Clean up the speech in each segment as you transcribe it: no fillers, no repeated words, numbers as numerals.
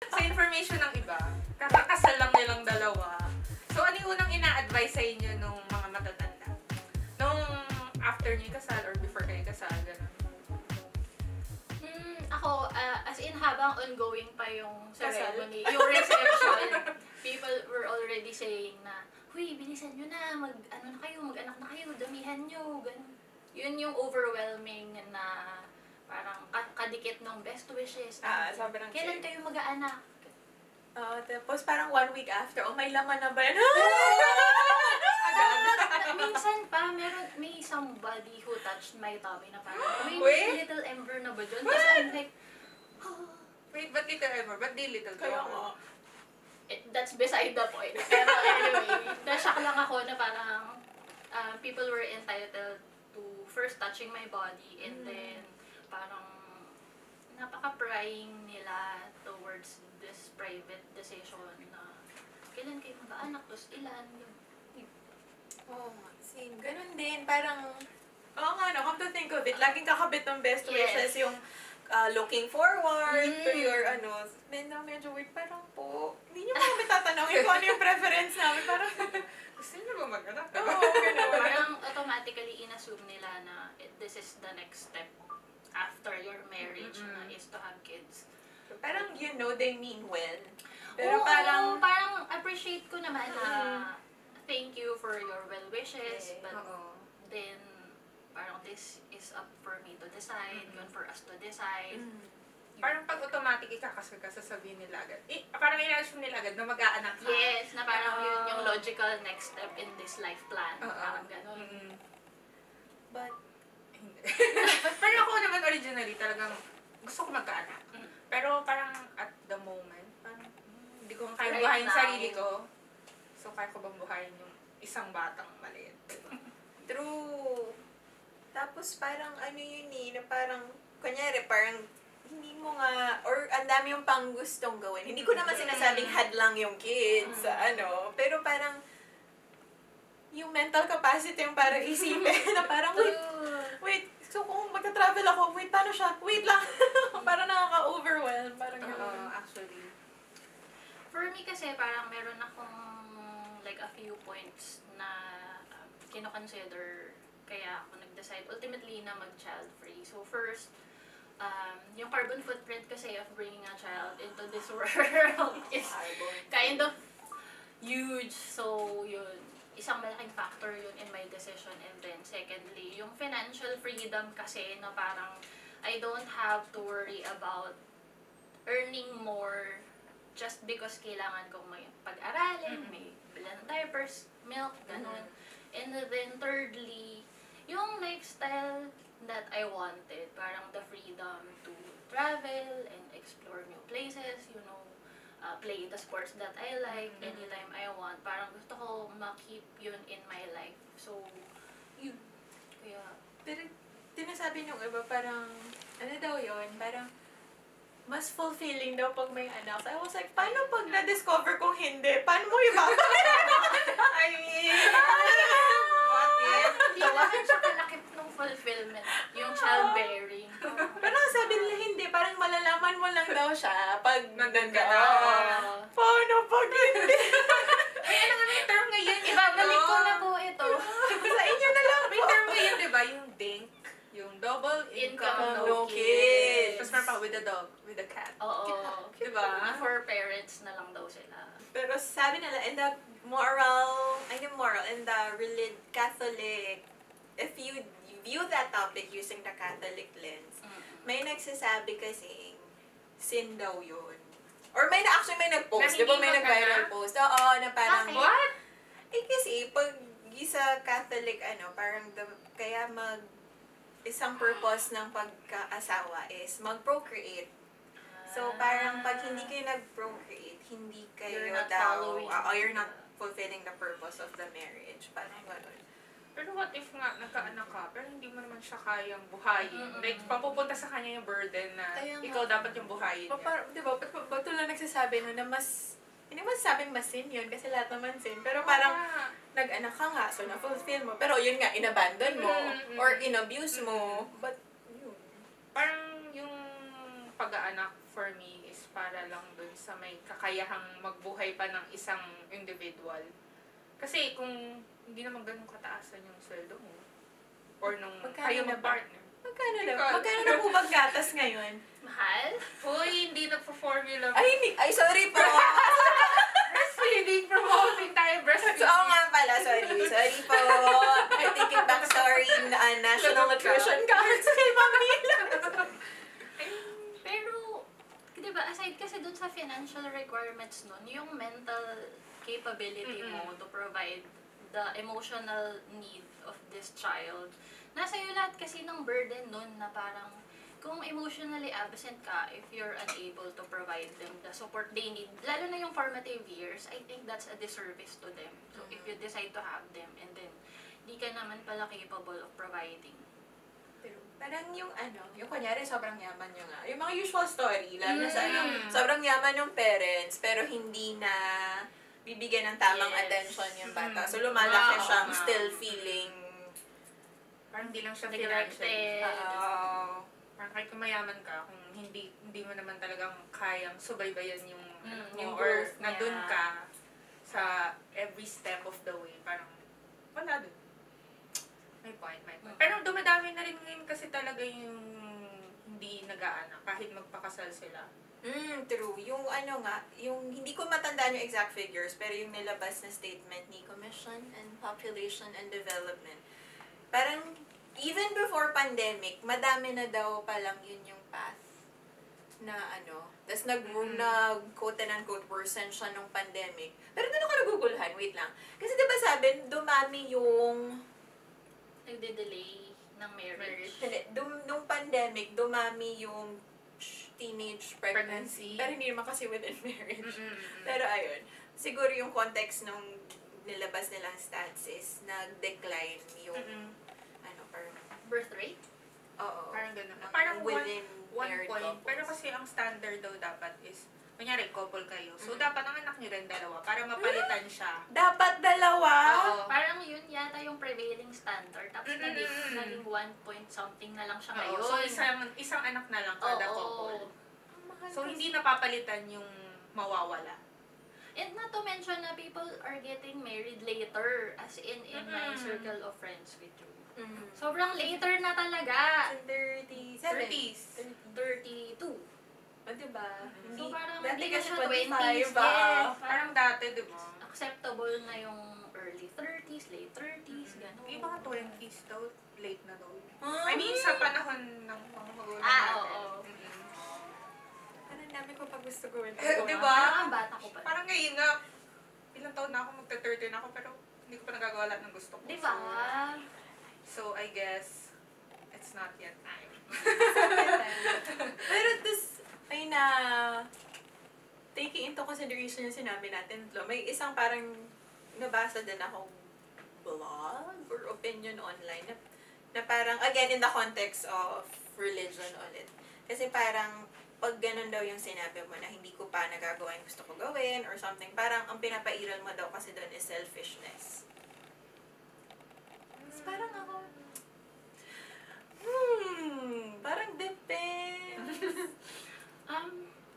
Sa information ng iba, kakakasal lang nilang dalawa. So, ano yung unang ina-advise sa inyo nung mga matatanda? Nung after niyo kasal or before kayo kasal, gano'n? Ako, as in habang ongoing pa yung Kasal? ceremony, yung reception, people were already saying na, huy, bilisan nyo na, mag-anak na kayo, damihan nyo, ganun. Yun yung overwhelming na parang kadikit ng best wishes. Sobrang Kailan kayo mag-aanak? Tapos parang 1 week after, may laman na ba yan? Minsan pa, may somebody who touched my tummy na parang, may Wait? little ember na ba dyan? Tapos I'm like, Wait, ba't little ever? Ba't di little Kaya ko? nga. that's beside the point. Pero anyway, na-shock lang ako na parang people were entitled to first touching my body and then parang napaka-prying nila towards this private decision na kailan kayo mag-aanak, tapos ilan, Same. Ganun din. Parang, come to think of it, laging kakabit ng best wishes Yes. yung looking forward to your, medyo weird. Parang po, hindi nyo pa kami tatanungin kung ano yung preference namin. Parang, Gusto niyo ba mag-anak? ganun. parang automatically inassume nila na this is the next step after your marriage na is to have kids. Parang, they mean well. Pero Oo, parang, appreciate ko naman na thank you for your well wishes, but then parang this is up for me to decide, yun for us to decide. Parang pag automatic ikakasal ka, sasabihin nila agad. Parang ina-assume nila agad na mag-aanak ka. Yes, na parang yun yung logical next step in this life plan. Parang ganun. but, Pero ako naman originally talagang gusto ko magkaanak. Pero parang at the moment, parang hindi ko kaya Right buhayin now. sarili ko. So kaya ko bang buhayin yung isang batang maliit? true. Tapos parang na parang, kunyari, parang hindi mo nga, or ang dami yung pang gustong gawin. Hindi ko naman sinasabing hadlang yung kids, pero parang, yung mental capacity yung parang isipin na parang, wait, so kung magka-travel ako, wait, paano siya? Wait lang. Parang nakaka-overwhelm. Parang Actually. For me kasi parang meron akong like a few points na kino-consider kaya ako nag-decide ultimately na mag-child free. So first, yung carbon footprint kasi of bringing a child into this world is kind of huge. So yun, isang malaking factor yun in my decision. And then secondly, yung financial freedom kasi na parang I don't have to worry about earning more just because kailangan kong may pag-aralin, may bilan ng diapers, milk, ganun. And then thirdly, yung lifestyle that I wanted, parang the freedom to travel and explore new places, play the sports that I like anytime I want. Parang gusto ko ma-keep yun in my life. So, yun. Kaya, Pero, tinasabi nung iba, parang, ano daw yun, parang, mas fulfilling daw pag may anak. So, I was like, paano pag na-discover kong hindi? Paano mo iba? I mean, what if? hindi naman siya kalakip ng fulfillment, yung childbearing. Pero sabi nila hindi, parang malalaman mo lang daw siya pag Nandun ka. Paano pag hindi? Ay, ano nga may term ngayon? Ibabalik ko na po ito. Sa inyo na lang May term ngayon, di ba? Yung DINK. Yung double income, no no kids. Tapos meron pa with the dog, with the cat. Oo. Diba? For parents na lang daw sila. Pero sabi nila, in the Catholic, if you view that topic using the Catholic lens, may nagsasabi kasing sin daw yun. Or may nag-post, Na di ba hindi may nag-viral magana? post? Oo, na parang, Bakit? What? kasi pag sa Catholic, kaya isang purpose ng pagkaasawa is mag-procreate. So, parang pag hindi kayo nag-procreate, hindi kayo You're not daw, following. you're not fulfilling the purpose of the marriage. Parang gano'n. Pero what if nga nagkaanak ka, pero hindi mo naman siya kayang buhayin? Like, papupunta sa kanya yung burden na Kaya nga. ikaw dapat yung buhayin niya. Di ba, ba't lang nagsasabi nun na mas, hindi mo sabing mas sin yun, kasi lahat naman sin. Pero parang, nag-anak ka nga, so na-fulfill mo. Pero yun nga, inabandon mo, or inabuse mo. But, yun. Parang yung pag-aanak for me is para lang dun sa may kakayahang magbuhay pa ng isang individual. Kasi kung hindi naman ganun kataasan yung sweldo mo, or nung Magkano kayo na ba? mag-partner. Magkano na? Ikaw. Magkano na po gatas ngayon? Mahal? Hoy, hindi nagpo-formula. Ay, sorry po. Breastfeeding, promoting tayo breastfeeding. So, oo nga pala, sorry. Sorry po. I take it back, sorry. National Nutrition Cards kay Mamila. Pero, di ba, aside kasi dun sa financial requirements nun, yung mental capability mo to provide the emotional need of this child, nasa iyo lahat kasi ng burden nun na parang, kung emotionally absent ka, if you're unable to provide them the support they need, lalo na yung formative years, I think that's a disservice to them. So, if you decide to have them, and then, di ka naman pala capable of providing. Parang yung yung kunyari sobrang yaman nyo nga. Yung mga usual story, lalo na sa sobrang yaman ng parents, pero hindi na bibigyan ng tamang Yes. attention yung bata. So, lumalaki Wow. siyang still feeling, Parang hindi lang siya Neglected. financial. Parang kahit kumayaman ka, kung hindi mo naman talagang kayang subaybayan yung, yung or growth nandun niya. ka sa every step of the way, parang wala dun. May point. Pero dumadami na rin ngayon kasi talaga yung hindi nag-aanak kahit magpakasal sila. true. Yung yung hindi ko matandaan yung exact figures, pero yung nilabas na statement ni Commission on Population and Development, parang even before pandemic, madami na daw palang yun yung path na tas nag-quote-unquote worsen siya nung pandemic. Pero doon ako naguguluhan, wait lang. Kasi diba sabi, dumami yung Nagde-delay ng marriage. nung pandemic, dumami yung teenage pregnancy. Pregnancy. Pero hindi naman kasi within marriage. Pero ayun, siguro yung context nung nilabas nilang stats is nag-decline yung parang, Birth rate? oo. Parang ganun. Parang within one married point. couples. Pero kasi ang standard daw dapat is, kunyari, couple kayo. So, dapat ang anak niyo rin dalawa para mapalitan siya. Dapat dalawa? Oo. Parang yun yata yung prevailing standard. Tapos naging 1 point something na lang siya ngayon. So, isang anak na lang kada Oo. couple. Mahal So, kasi. hindi napapalitan yung mawawala. And not to mention na people are getting married later, as in my circle of friends with you. Sobrang later na talaga. 37. 30s. 32. O, diba? So parang dati hindi na kasi siya 25, 20s. Yes. Parang dati, di ba? Acceptable na yung early 30s, late 30s, gano'n. Yung mga 20s daw, late na daw. Ah. I mean, sa panahon ng mga magulang Ah, natin. oo. Parang dami ko pa gusto gawin. Di ba? Parang ang bata ko pa. Parang ngayon nga, ilang taon na ako, magta-30 na ako, pero hindi ko pa nagagawa lahat ng gusto ko. Di ba? So, I guess, it's not yet time. Pero this, ay na, taking into consideration yung sinabi natin, may isang parang nabasa din akong blog or opinion online na parang, again, in the context of religion ulit. Kasi parang, pag ganun daw yung sinabi mo na hindi ko pa nagagawa yung gusto ko gawin or something, parang ang pinapairal mo daw kasi doon is selfishness. Tapos parang ako, parang depends.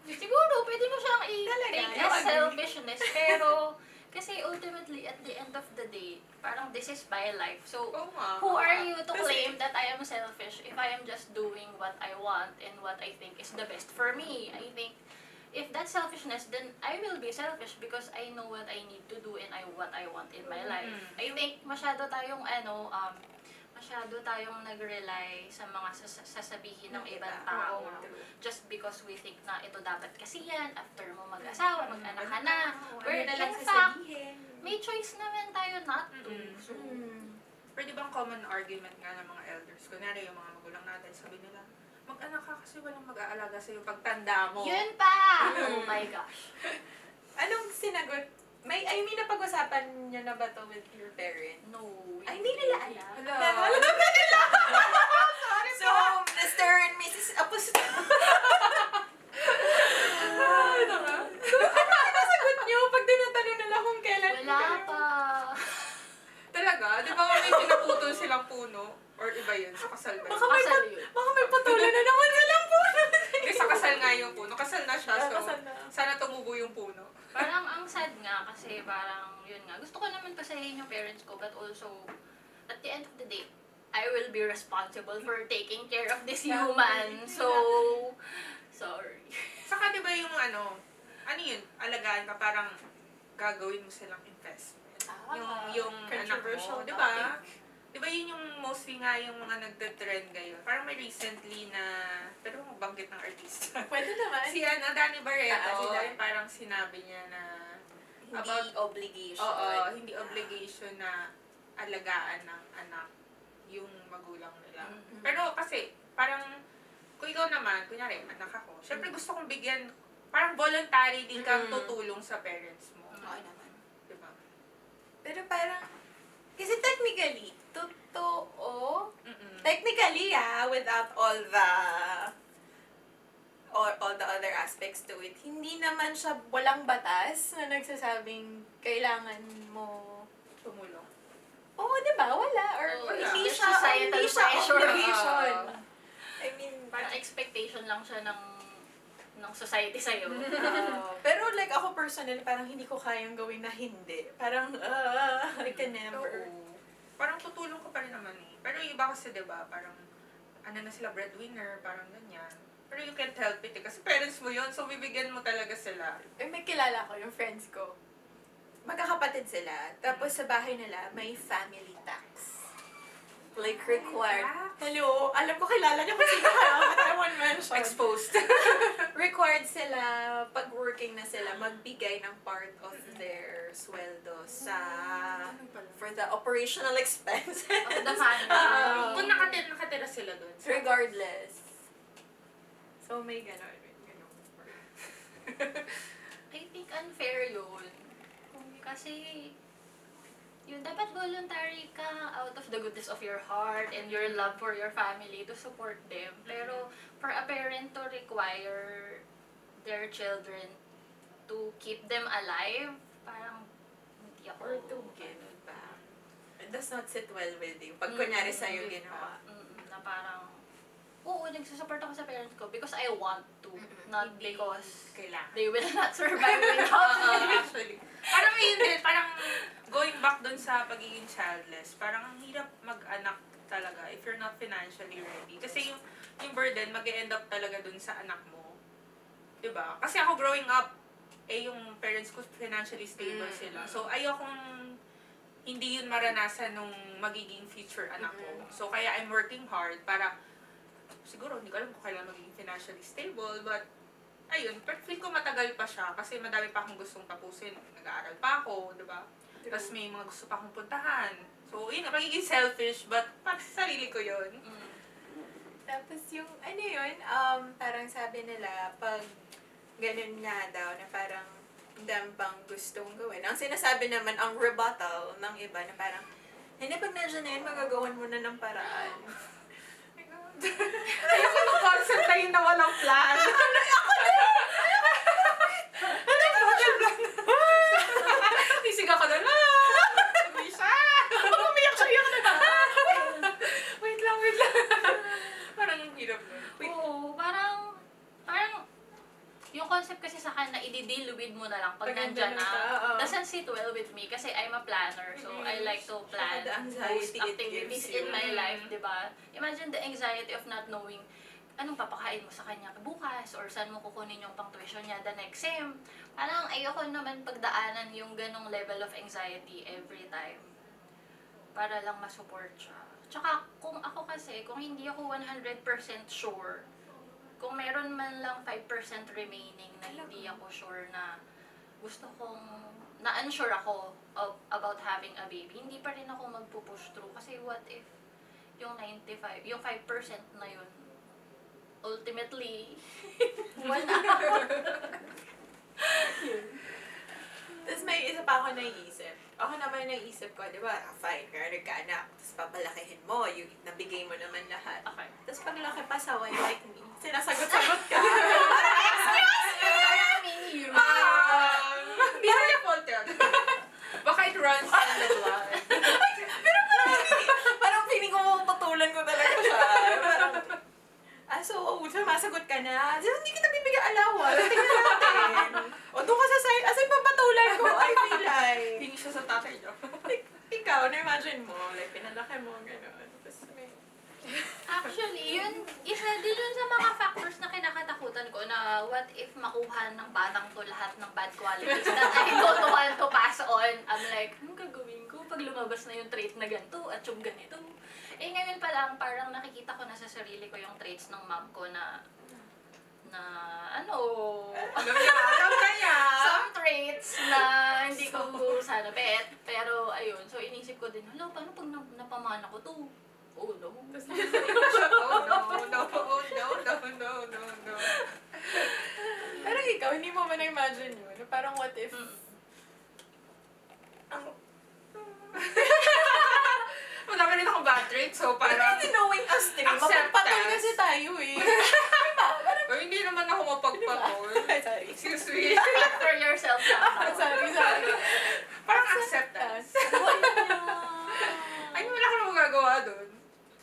Siguro, pwede mo siyang Talaga? i-take You as agree? selfishness, pero, kasi ultimately, at the end of the day, parang this is my life. So, Oo nga. who are you to Kasi- claim that I am selfish if I am just doing what I want and what I think is the best for me? I think, if that's selfishness, then I will be selfish because I know what I need to do and what I want in my life. I think masyado tayong nag-rely sa mga sasabihin ng ibang tao. Oo, true. Just because we think na ito dapat kasi yan, after mo mag-asawa, mag-anak ka na. Where Ano na lang in fact, sasabihin? may choice naman tayo not to. So, Pwede bang common argument nga ng mga elders? Kunyari, yung mga magulang natin, sabi nila, mag-anak ka kasi walang mag-aalaga sa'yo pagtanda mo. yun pa! Oh my gosh. Anong sinagot? I mean, napag-usapan niyo na ba to with your parents? No. Ay, hindi nila alam. Hello. Alam ba nila? Sorry so, Mr. and Mrs. Apostol. Ano nga? Ano sinasagot niyo pag tinatanong nila kung kailan? Wala pa. Talaga? Di ba may pinaputol silang puno? Or iba yun? Sa kasal ba yun? Kasal yun. Baka may patuloy na naman silang puno. Hindi, sa kasal nga yung puno. Kasal na siya. So, Kasal yung puno. Parang ang sad nga kasi parang yun nga. Gusto ko naman pasahin yung parents ko but also at the end of the day, I will be responsible for taking care of this human. So, sorry. Saka di ba yung ano yun, alagaan ka parang gagawin mo silang investment. Yung anak mo, di ba? Di ba yun yung mostly nga yung mga nagte-trend ngayon? Parang may recently na, pero mabanggit ng artista. Pwede naman. Si Danny Barreto, Si Danny. parang sinabi niya na Hindi obligation. Oo, hindi obligation na alagaan ng anak yung magulang nila. Mhm. Pero kasi, parang, kung ikaw naman, kunyari, anak ako, syempre gusto kong bigyan, parang voluntary din kang Mhm. tutulong sa parents mo. Oo naman. Diba? Pero parang, kasi technically, totoo, Mm-mm. technically without all the other aspects to it, hindi naman siya walang batas na nagsasabing kailangan mo. Tumulong. Oo, di ba? Wala. Or Oo, hindi there's siya, societal hindi siya pressure. obligation. I mean, Parang expectation lang siya ng society sa'yo. pero like ako personally, parang hindi ko kayang gawin na hindi. Parang, I can never. Oo. Parang tutulong ka pa rin naman eh. Pero yung iba kasi, diba, parang, ano na sila, breadwinner, parang ganyan. Pero you can't help it eh. Kasi parents mo yun, so bibigyan mo talaga sila. May kilala ko, yung friends ko. Magkakapatid sila. Tapos sa bahay nila, may family tax. Like, required. Hello, alam ko kilala niyo kung sino kayo, but I won't mention. Exposed. Required sila, pag working na sila, magbigay ng part of their sweldo sa, for the operational expenses. Of the family. Kung nakatira sila doon. Regardless. So, may ganon. I think unfair yun. Kasi, yun, dapat voluntary ka out of the goodness of your heart and your love for your family to support them. Pero, for a parent to require their children to keep them alive, parang hindi ako. Or to ganon ba? It does not sit well with you. Pag kunyari sa'yo ginawa. Na parang, oo, nagsusupport ako sa parents ko because I want to, not Hindi because kailangan. they will not survive without me. Actually. Parang yun din, parang going back dun sa pagiging childless, parang ang hirap mag-anak talaga if you're not financially ready. Kasi yung burden, mag-end up talaga dun sa anak mo. Diba? Kasi ako growing up, yung parents ko financially stable sila. So, ayokong hindi yun maranasan nung magiging future anak ko. So, kaya I'm working hard para, siguro, hindi ko alam kung kailan magiging financially stable, but ayun, pero feel ko matagal pa siya kasi madami pa akong gustong tapusin. Nag-aaral pa ako, di ba? Tapos may mga gusto pa akong puntahan. So, yun, magiging selfish, but para sa sarili ko yun. Tapos yung, ano yun, parang sabi nila, pag ganun nga daw, na parang dam pang gustong gawin. Ang sinasabi naman, ang rebuttal ng iba, na parang, hindi, pag nandiyan na yun, magagawan mo na ng paraan. Ayoko nung concept na yun na walang plan. Isig ako na lang. Misha! Umiyak siya, iyak na. Wait lang. Parang yung hirap nun. Oo, parang, yung concept kasi sa akin na i-deal mo na lang pag nandyan na, doesn't sit well with me kasi I'm a planner, so I like to plan The most anxiety it activities gives you. in my life, di ba? Imagine the anxiety of not knowing anong papakain mo sa kanya bukas or saan mo kukunin yung pang-tuition niya the next sem. Parang ayoko naman pagdaanan yung ganong level of anxiety every time para lang masupport siya. Tsaka kung ako kasi, kung hindi ako 100% sure, kung meron man lang 5% remaining na hindi ako sure na gusto kong, na-unsure ako about having a baby, hindi pa rin ako magpupush through. Kasi what if yung 95, yung 5% na yun, ultimately, wala. Tapos may isa pa ako naiisip. Ako naman naiisip ko, di ba, fine, meron ka anak, tapos papalakihin mo, yung nabigay mo naman lahat. Okay. Tapos paglaki pa sa why like me, sinasagot-sagot ka. Hindi na niya fault yun. Baka it runs in the blood. Parang feeling ko putulan ko talaga siya. Parang, sumasagot ka na. Hindi kita bibigyan alawa. Tingnan natin. O doon ka sa natutuhan ng batang to lahat ng bad qualities that I don't want to pass on. I'm like, anong gagawin ko pag lumabas na yung trait na ganito at yung ganito? Eh ngayon pa lang, parang nakikita ko na sa sarili ko yung traits ng mom ko na ano, Alam niya. some traits na hindi ko sana bet. Pero ayun, so inisip ko din, hala, paano pag napamana ko to? Oh no. Oh no. Parang ikaw, hindi mo ba na-imagine yun? Na parang what if... Madami rin akong bad trait, so parang... Hindi knowing us three, Acceptance. mapagpatol kasi tayo eh. O, hindi naman ako mapagpatol. Sorry. Excuse me. For yourself na. Sorry. Parang acceptance. Ay, wala ka na magagawa doon.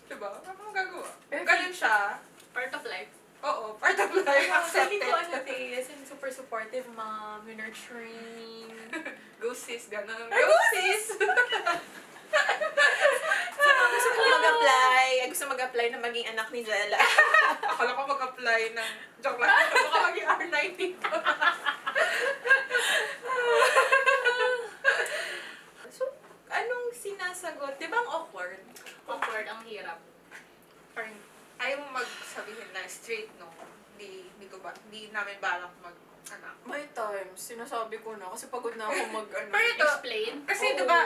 Diba? Wala ka magagawa. Ganun siya. Part of life. Oo, part of life. Sabi ko Accepted. as in super supportive mom, yung nurturing. Go sis, ganun. Ay, Go sis! Gusto ko mag-apply na maging anak ni Jella. Akala ko mag-apply ng... Joke lang. Baka maging R90 ko. So, anong sinasagot? Di ba ang awkward? Awkward, ang hirap. Parang ayaw mo magsabihin na straight no. Hindi namin balak mag-anak. May times, sinasabi ko na kasi pagod na ako mag-ano. Pero ito, Explain. kasi Oo. diba,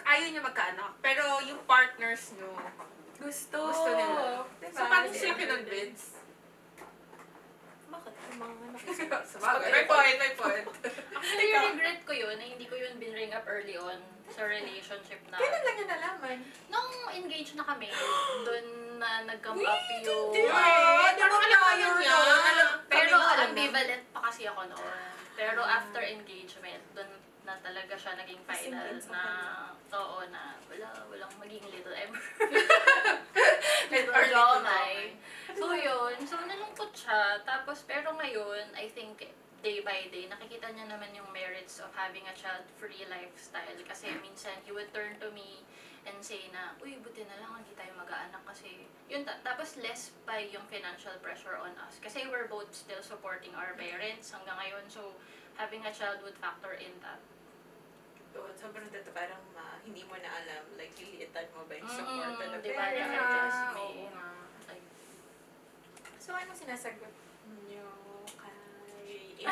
ayaw niya magkaanak. Pero yung partners nyo, Gusto nila. Diba? So, paano sila kinonvince? Bakit? Yung mga anak. Sabagay. May point. Actually, yung regret ko yun, na hindi ko yun binring up early on sa relationship na. Kailan lang niya nalaman? Nung engaged na kami, doon na nag-come up yung... Di ba? Wait, Di ba parang alam mo prior niya? nun? Pero Kami alam na. ambivalent pa kasi ako noon. Pero after engagement, doon na talaga siya naging final Singkins na, ako. oo, na walang maging little ever. Little Or or Jomai. So yun, so nalungkot siya. Tapos, pero ngayon, I think, day by day, nakikita niya naman yung merits of having a child-free lifestyle. Kasi minsan, he would turn to me and say na, uy, buti na lang, hindi tayo mag-aanak kasi, yun, tapos less pa yung financial pressure on us. Kasi we're both still supporting our parents hanggang ngayon. So, having a child would factor in that. So, sobrang dito parang hindi mo na alam, like, liliitan mo ba yung support na Di ba? parents? Yes, Oo may, nga. like, So, anong sinasagot niyo kay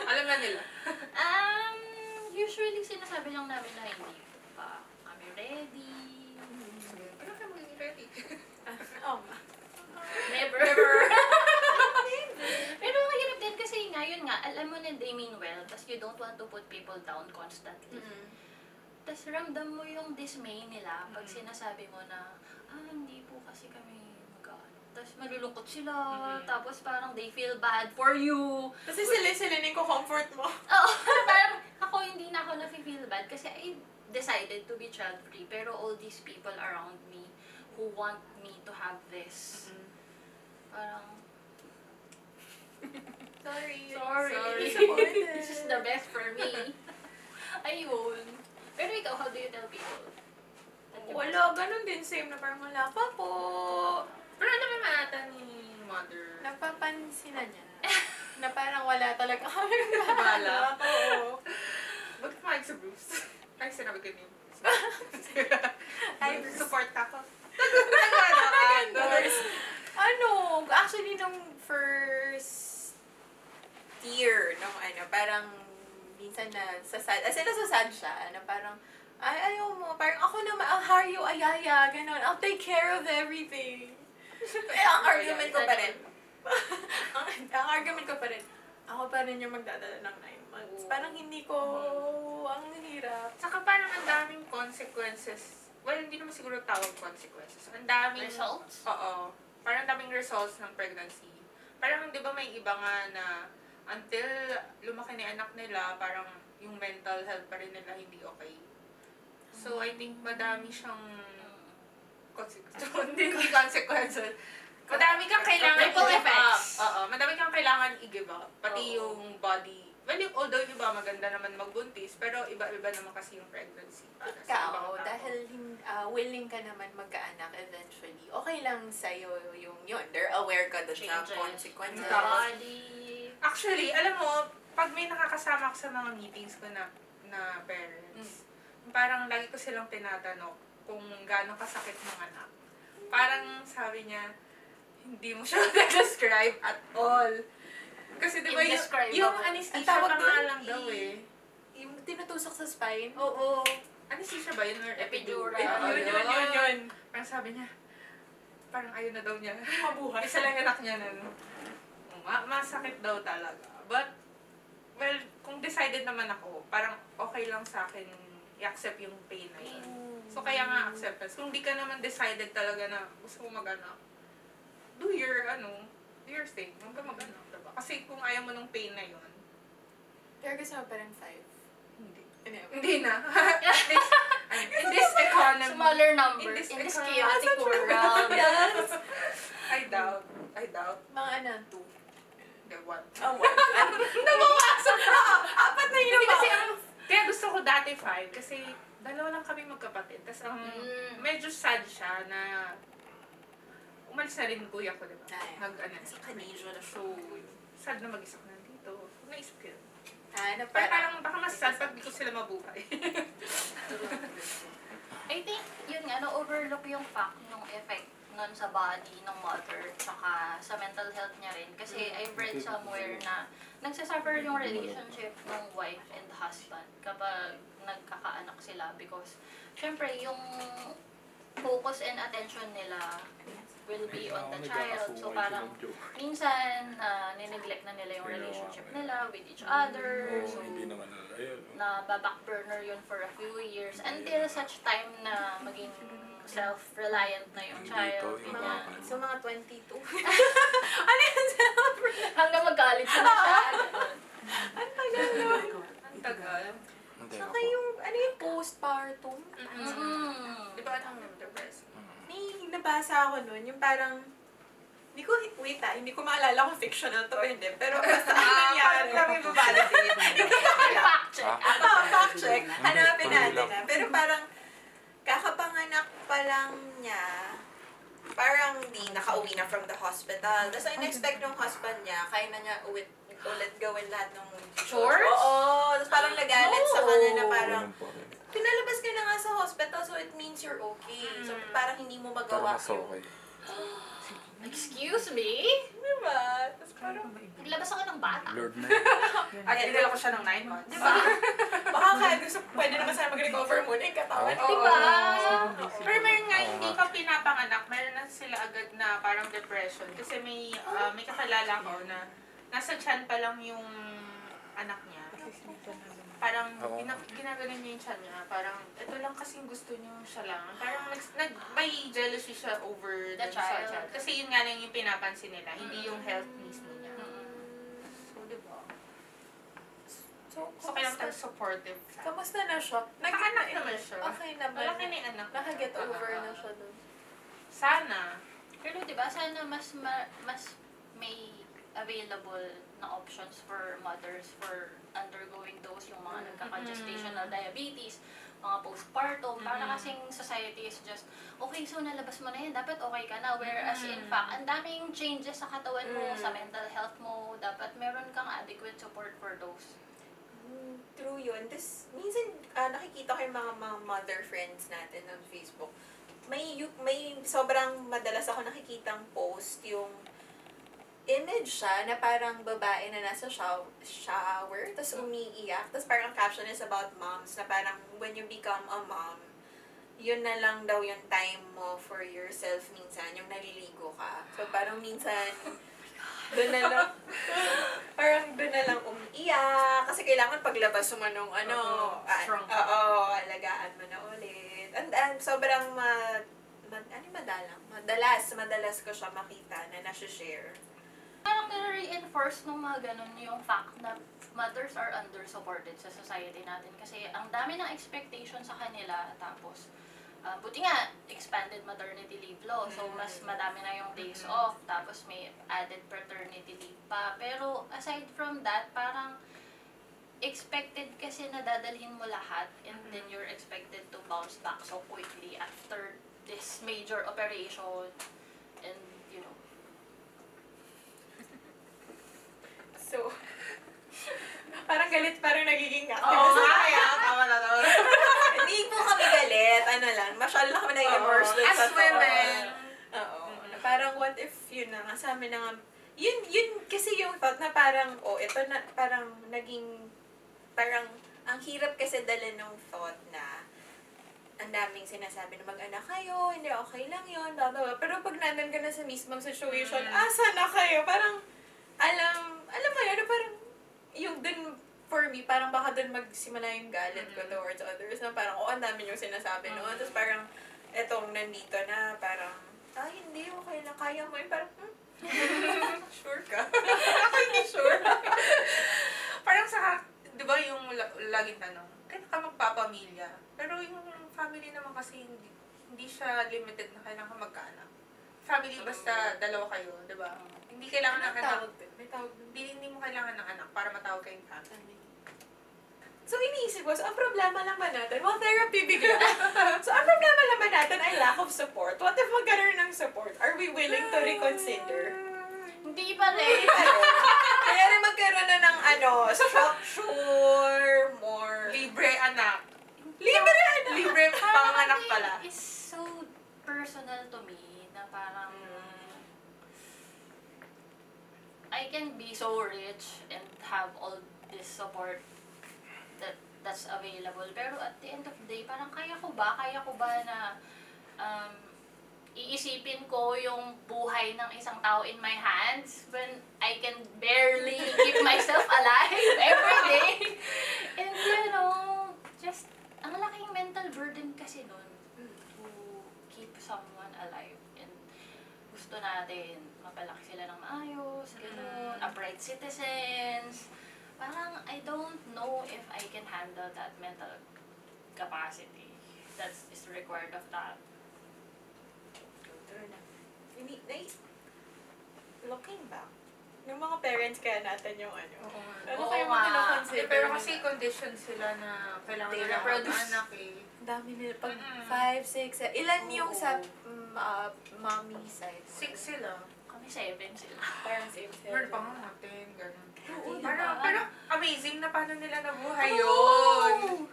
Alam na nila. usually sinasabi lang namin na hindi pa kami ready. Ano ka magiging ready? Oo nga. Never. Pero mahirap din kasi yun nga, alam mo na they mean well, tas you don't want to put people down constantly. Tas ramdam mo yung dismay nila pag sinasabi mo na, hindi po kasi kami mag-ano. Tas malulungkot sila, tapos parang they feel bad for you. Kasi silinin ko comfort mo. Oo, parang ako hindi na ako na-feel bad kasi I decided to be child-free, pero all these people around me who want me to have this, parang, Sorry. Sorry. this is the best for me. Ayun. Pero ikaw, how do you tell people? Wala, ganun din. Same na parang wala pa po. Pero alam naman ata ni mother. Napapansin na niya. Na parang wala talaga kami Bala. Oo. Bakit kumain sa Bruce? Ay, sinabi ko niyo. Ay, Bruce. Support ako. Nagwala ka. Actually, nung first year, parang minsan na sasad, as in nasasad siya, na parang, ayaw mo, parang ako naman, I'll hire you, ayaya, ganun, I'll take care of everything. Ang argument ko pa rin. ang argument ko pa rin, ako pa rin yung magdadala ng 9 months. Parang hindi ko, ang hirap. Saka parang ang daming consequences. Well, hindi naman siguro tawag consequences. Ang daming... Results? Oo. Parang daming results ng pregnancy. Parang, di ba may iba nga na until lumaki ni anak nila, parang yung mental health pa rin nila hindi okay. So, I think madami siyang consequences. Hindi consequences. Madami kang kailangan Ripple i-give up. effects. Oo, madami kang kailangan i-give up. Pati Oo. yung body. Well, although yung iba maganda naman magbuntis, pero iba-iba naman kasi yung pregnancy. Para sa ibang Ikaw, tao. dahil willing ka naman magkaanak eventually, okay lang sa'yo yung yun. They're aware ka doon sa Changes. consequences. Body. Actually, alam mo, pag may nakakasama ko sa mga meetings ko na parents, parang lagi ko silang tinatanong kung gaano kasakit ng anak. Parang sabi niya, hindi mo siya na-describe at all. Kasi diba yung Indescribable. anesthesia Ang tawag pa nga doon, lang daw eh. Yung tinutusok sa spine. Oo. Anesthesia ba yun or Epidural. Yun. Parang sabi niya, parang ayaw na daw niya. Mabuhay. Isa lang anak niya na, masakit daw talaga. But, well, kung decided naman ako, parang okay lang sa akin i-accept yung pain na yun. So, kaya nga acceptance. Kung di ka naman decided talaga na gusto mo mag-anak, do your thing. Huwag ka mag-anak, diba? Kasi kung ayaw mo ng pain na yun, Pero gusto mo pa rin 5. hindi. Ano? Hindi na. In this economy, Smaller number. In this In this economy. chaotic world. Yes! I doubt. Mga ano, 2. The one. Oh, 1. Nabawasan na! 4 na yun Hindi kasi ba? kaya gusto ko dati 5 kasi dalawa lang kami magkapatid. Tapos ang medyo sad siya na umalis na rin kuya ko, diba? Ay. Sa Canada na. So, sad na mag-isa ko nandito. Naisip ko yun. Ano, Pero parang baka mas sad pag di ko sila mabuhay. I think, yun nga, na-overlook yung fact ng effect nun sa body ng mother, tsaka sa mental health niya rin. Kasi I've read somewhere na nagsasuffer yung relationship ng wife and husband kapag nagkakaanak sila because, syempre, yung focus and attention nila will be on the child. So parang minsan nineglect na nila yung relationship nila with each other. So na-back burner yun for a few years until such time na maging self-reliant na yung child. So, mga 22. Ano yun? Hanggang mag-college na siya. Ang tagal nun. Ang tagal. Saka yung, ano yung postpartum? Di ba anong depressed? May nabasa ako nun, yung parang, hindi ko maalala kung fictional to o hindi, pero basta ang nangyari. Kami babalagin. Fact check. Fact check. Hanapin natin na. Pero parang, kakapanganak pa lang niya, parang di nakauwi na from the hospital. Tapos in-expect ng husband niya, kaya na niya ulit gawin lahat ng chores? Oo. Tapos parang nagalit sa kanya na parang, pinalabas ka na nga sa hospital, so it means you're okay. So parang hindi mo magawa yung... Excuse me? Diba? Tapos parang... Naglabas ako ng bata. Lord na. At dinala ko siya ng 9 months. Diba? Baka kaya gusto, pwede naman sana mag-recover muna yung katawan. Oo. Diba? Pero meron nga, hindi pa pinapanganak, meron na sila agad na parang depression. Kasi may kakalala ko na nasa tiyan pa lang yung anak niya. Parang ginaganon niya yung tiyan niya. Parang, ito lang kasing gusto niyo siya lang. Parang may jealousy siya over The child. sa child. Kasi yun nga lang yung pinapansin nila, hindi yung health mismo niya. So, diba? So, kailangan tayo supportive. Kamusta na siya? Nakaanak naman siya. Okay naman. Malaki na yung anak. Nakaget over na siya dun. Sana. Pero diba, sana mas may available na options for mothers for undergoing those, yung mga nagkaka-gestational diabetes, mga postpartum, para kasing society is just, okay, so nalabas mo na yan, dapat okay ka na. Whereas in fact, ang daming changes sa katawan mo, sa mental health mo, dapat meron kang adequate support for those. True yun. Tapos, minsan, nakikita ko yung mga mother friends natin on Facebook. May sobrang madalas ako nakikitang post yung image siya na parang babae na nasa shower, tapos umiiyak. Tapos parang caption is about moms na parang when you become a mom, yun na lang daw yung time mo for yourself minsan, yung naliligo ka. So parang minsan, doon na lang, parang doon na lang umiiyak. Kasi kailangan paglabas mo nung strong. alagaan mo na ulit. And sobrang madalas ko siya makita na nasi-share. Parang nare-reinforce nung mga ganun yung fact na mothers are under-supported sa society natin. Kasi ang dami ng expectation sa kanila. Tapos, buti nga, expanded maternity leave law. So, mas madami na yung days off. Tapos, may added paternity leave pa. Pero, aside from that, parang expected kasi na dadalhin mo lahat and then you're expected to bounce back so quickly after this major operation. And, you know, So, nagiging Oo, active. kaya. Tama na. Hindi po kami galit. Ano lang, masyado lang kami na-immerse dun As sa thought. women. Oo. Na parang what if yun na nga, sa amin na nga, yun kasi yung thought na parang, ito na, parang naging, parang, ang hirap kasi dala ng thought na, ang daming sinasabi na mag-anak kayo, hindi okay lang yun, blah, blah, blah. Pero pag nandun ka na sa mismong situation, asa na kayo? Parang, alam mo yun, parang, yung dun, for me, parang baka dun magsimula yung galit ko towards others, na parang, ang dami yung sinasabi noon. Tapos parang, etong nandito na, parang, hindi, okay lang, kaya mo yun. Parang, sure ka? Ako hindi sure. Parang sa, di ba yung laging tanong, kailan ka magpapamilya? Pero yung family naman kasi hindi siya limited na kailangan ka magkaanak. Family basta dalawa kayo, di ba? Hindi kailangan ng anak. May tawag dun. Hindi mo kailangan ng anak para matawag kayong family. So, iniisip ko, so, ang problema lang ba natin? Well, therapy bigla. So, ang problema lang ba natin ay lack of support? What if magkaroon ng support? Are we willing to reconsider? Hindi pa rin. Kaya rin magkaroon na ng structure, more... Libre anak. Libre anak! Libre panganak pala. It's so personal to me na parang I can be so rich and have all this support that's available. Pero at the end of the day, parang kaya ko ba na iisipin ko yung buhay ng isang tao in my hands when I can barely keep myself alive every day. And just, ang laking mental burden kasi nun to keep someone alive. And gusto natin mapalaki sila ng maayos, gano'n, upright citizens. Parang, I don't know if I can handle that mental capacity that is required of that. Looking back, yung mga parents kaya natin yung ano Oo kayo nga. mag-consider? Pero kasi condition sila na kailangan They nila reproduce. anak eh. Ang dami nila. Pag 5, 6, ilan yung sa mommy side? 6 sila. Kami 7 sila. Parang same sila. Meron pa nga natin, gano'n. Oo, Pero amazing na paano nila nabuhay yun. Oo!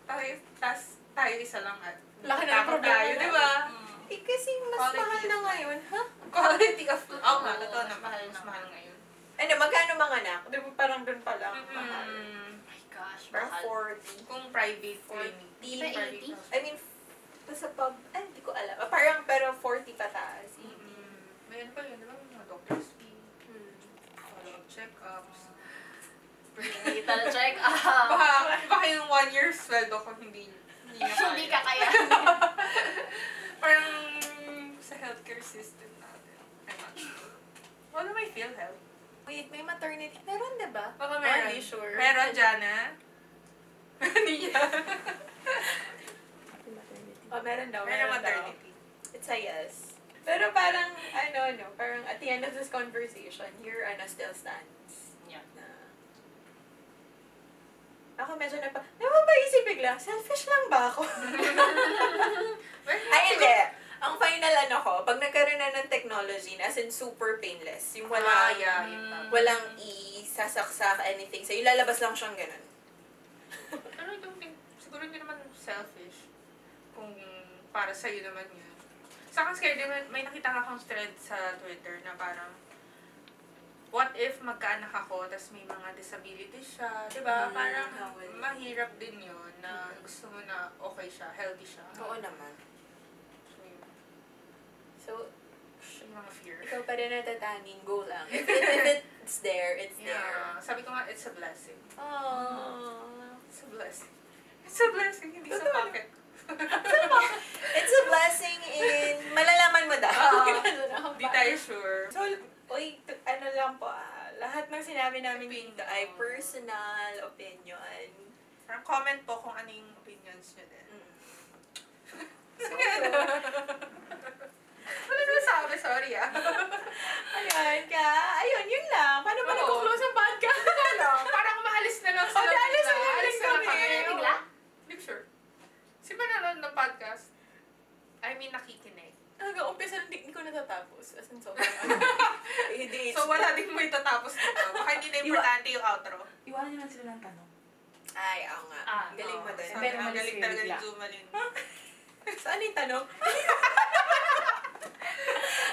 Tayo isa lang at Laki na ng takot problema tayo, natin. di ba? Kasi mas Quality mahal na of ngayon, ha? Quality of life. Oo nga, Oo, totoo mas naman. mahal Mas na. mahal ngayon. Ano, magkano mga anak? Di ba parang dun pa lang, mahal. Mm, Oh my gosh, Parang mahal. 40. kung private clinic. Di ba private 80? hospital. I mean, sa pag, hindi ko alam. Parang, pero 40 pataas. May ano pa yun, di ba? Mga doctor's fee, follow-up check-ups. Prenatal check-up. Baka yung 1 year sweldo ko hindi na Hindi ka kaya. Parang sa healthcare system natin. I'm not sure. Wala may PhilHealth. Wait, may maternity. Meron, di ba? Baka meron. Hindi sure. Meron, Jana. Hindi niya. Meron daw. Meron daw. maternity. It's a yes. Pero parang, parang at the end of this conversation, your still stands. Yeah. Na, ako medyo napaisip bigla, selfish lang ba ako? Ay, hindi. Ang final ko, pag nagkaroon na ng technology, as in super painless, yung walang, walang isasaksak, anything. So, ilalabas lang siyang ganun. Pero I don't think, siguro hindi naman selfish. Kung para sa'yo naman yun. Sa akin, scared, may nakita akong thread sa Twitter na parang, what if magkaanak ako, tas may mga disabilities siya, di ba? Parang mahirap din yun na gusto mo na okay siya, healthy siya. Oo naman. So, yun. So, Yung mga fear. ikaw pa rin natatanging, go lang. If it's there, it's there. Yeah. Sabi ko nga, it's a blessing. Aww. It's a blessing. It's a blessing, hindi sa pocket. It's a blessing in, malalaman mo daw. Hindi tayo sure. So, ano lang po, lahat ng sinabi namin dito ay personal opinion. Parang comment po kung ano yung opinions nyo din. So, Wala naman sabi, sorry ayun, yun lang. Paano ba Oo. nag-close ang podcast? Parang maalis na lang sila. Alis na lang Alis na lang kami. Bigla? Hindi ko sure. Sino ba nanonood ng podcast? I mean, nakikinig. Hanggang umpisa, hindi ko natatapos. As in, sobrang So, wala din mo itatapos dito. Baka hindi na importante yung outro. Iwanan nyo lang sila ng tanong. Ay, oo nga. Galing mo din. Sabi nga, galing talaga ni Jumalin. Saan yung tanong?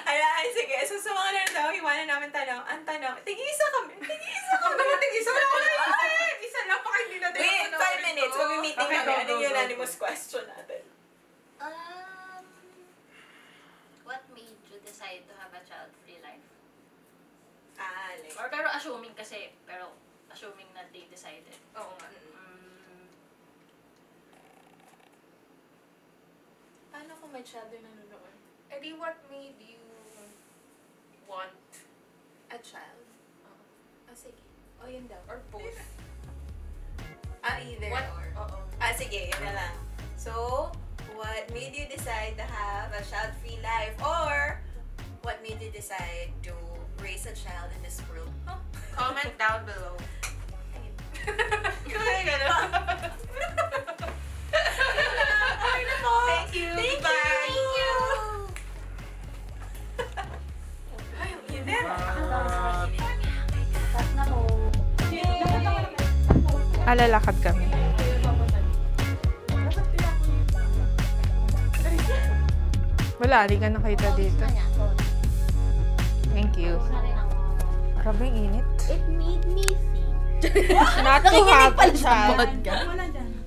Ayan, sige. So, sa mga lang daw, iwanan namin tanong. Ang tanong, tig-isa kami. Tig-isa kami. Isa lang wala isa lang, baka hindi natin Wait, 5 minutes. Mag-meeting Okay, kami. go, Anong go, unanimous question natin? What made you decide to have a child-free life? Like, Or pero assuming na they decided. Oo nga. paano kung may child yung nanonood? Eh di, what made you want A child? Sige. Yun daw. or both? Either What? or. Oo. Sige, yun na lang. So, what made you decide to have a child-free life? Or, what made you decide to raise a child in this world? Comment down below. Kaya gano'n. Okay na po. Thank you. Thank Bye. you. Thank you. Ay, ang init. Lalakad kami. Wala, di ka nakita dito. Thank you. Grabe ang init. It made me think. Not to have a child.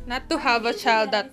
Not to have a child at